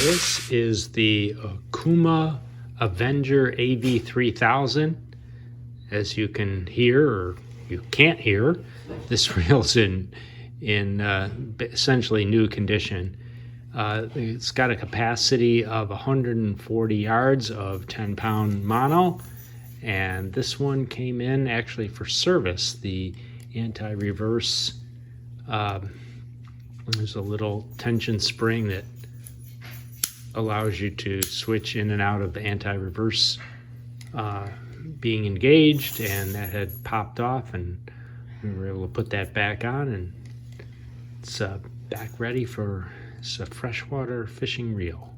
This is the Okuma Avenger AV3000. As you can hear, or you can't hear, this reel's in essentially new condition. It's got a capacity of 140 yards of 10-pound mono, and this one came in actually for service. The anti-reverse, there's a little tension spring that allows you to switch in and out of the anti-reverse being engaged, and that had popped off, and we were able to put that back on, and it's back ready for a freshwater fishing reel.